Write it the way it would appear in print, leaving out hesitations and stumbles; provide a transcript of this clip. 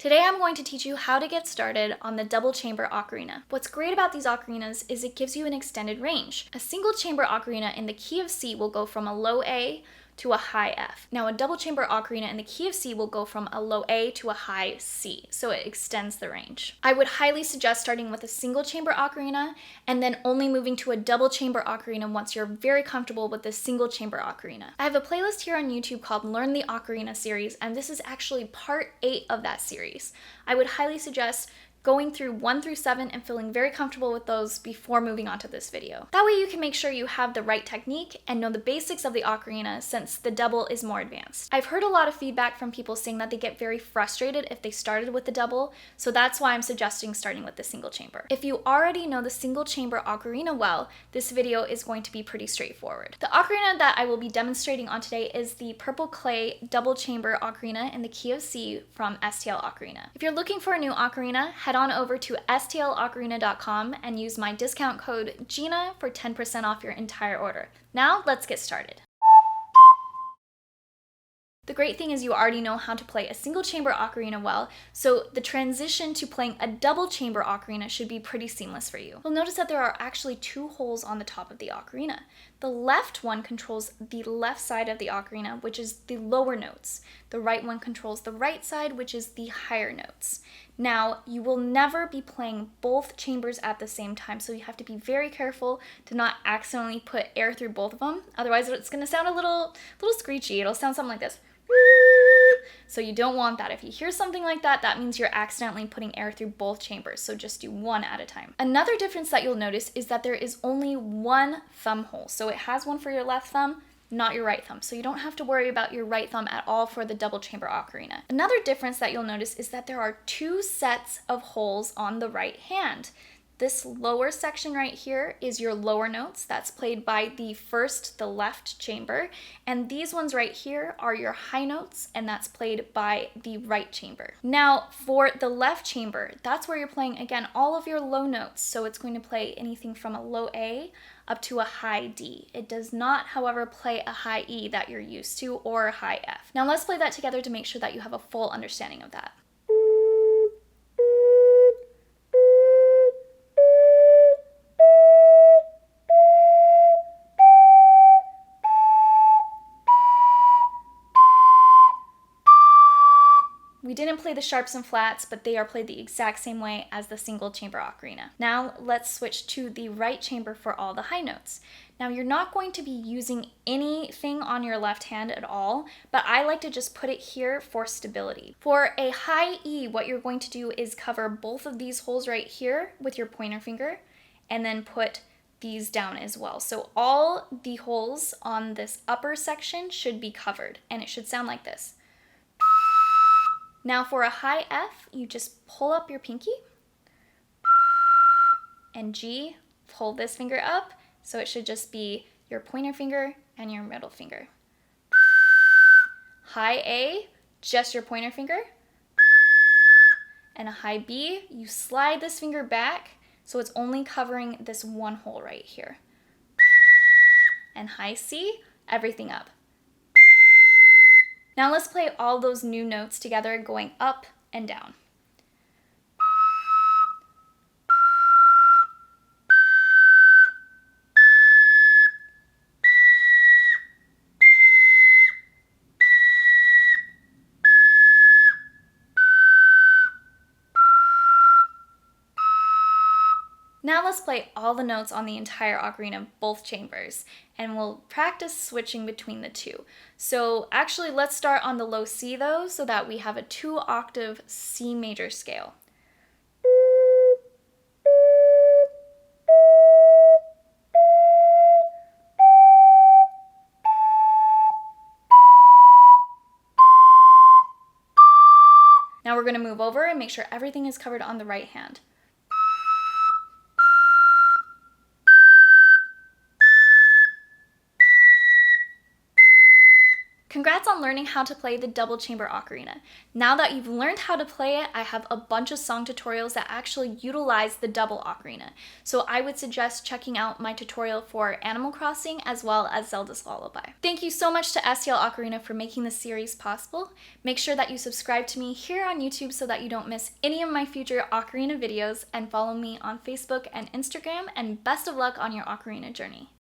Today I'm going to teach you how to get started on the double chamber ocarina. What's great about these ocarinas is it gives you an extended range. A single chamber ocarina in the key of C will go from a low A to a high F. Now a double chamber ocarina in the key of C will go from a low A to a high C, so it extends the range. I would highly suggest starting with a single chamber ocarina and then only moving to a double chamber ocarina once you're very comfortable with the single chamber ocarina. I have a playlist here on YouTube called Learn the Ocarina series, and this is actually part 8 of that series. I would highly suggest going through 1 through 7 and feeling very comfortable with those before moving on to this video. That way you can make sure you have the right technique and know the basics of the ocarina, since the double is more advanced. I've heard a lot of feedback from people saying that they get very frustrated if they started with the double, so that's why I'm suggesting starting with the single chamber. If you already know the single chamber ocarina well, this video is going to be pretty straightforward. The ocarina that I will be demonstrating on today is the purple clay double chamber ocarina in the key of C from STL Ocarina. If you're looking for a new ocarina, head on over to stlocarina.com and use my discount code Gina for 10% off your entire order. Now let's get started. The great thing is you already know how to play a single chamber ocarina well, so the transition to playing a double chamber ocarina should be pretty seamless for you. You'll notice that there are actually 2 holes on the top of the ocarina. The left one controls the left side of the ocarina, which is the lower notes. The right one controls the right side, which is the higher notes. Now, you will never be playing both chambers at the same time, so you have to be very careful to not accidentally put air through both of them. Otherwise, it's going to sound a little screechy. It'll sound something like this. So you don't want that. If you hear something like that, that means you're accidentally putting air through both chambers, so just do one at a time. Another difference that you'll notice is that there is only one thumb hole. So it has one for your left thumb, not your right thumb. So you don't have to worry about your right thumb at all for the double chamber ocarina. Another difference that you'll notice is that there are 2 sets of holes on the right hand. This lower section right here is your lower notes. That's played by the left chamber. And these ones right here are your high notes, and that's played by the right chamber. Now, for the left chamber, that's where you're playing, again, all of your low notes. So it's going to play anything from a low A up to a high D. It does not, however, play a high E that you're used to, or a high F. Now let's play that together to make sure that you have a full understanding of that. We didn't play the sharps and flats, but they are played the exact same way as the single chamber ocarina. Now let's switch to the right chamber for all the high notes. Now you're not going to be using anything on your left hand at all, but I like to just put it here for stability. For a high E, what you're going to do is cover both of these holes right here with your pointer finger, and then put these down as well. So all the holes on this upper section should be covered, and it should sound like this. Now for a high F, you just pull up your pinky, and G, pull this finger up, so it should just be your pointer finger and your middle finger. High A, just your pointer finger, and a high B, you slide this finger back, so it's only covering this one hole right here. And high C, everything up. Now let's play all those new notes together, going up and down. Now let's play all the notes on the entire ocarina, both chambers, and we'll practice switching between the 2. So actually, let's start on the low C though, so that we have a 2-octave C major scale. Now we're going to move over and make sure everything is covered on the right hand. Congrats congrats on learning how to play the double chamber ocarina. Now that you've learned how to play it, I have a bunch of song tutorials that actually utilize the double ocarina. So I would suggest checking out my tutorial for Animal Crossing as well as Zelda's Lullaby. Thank you so much to STL Ocarina for making this series possible. Make sure that you subscribe to me here on YouTube so that you don't miss any of my future Ocarina videos, and follow me on Facebook and Instagram, and best of luck on your Ocarina journey.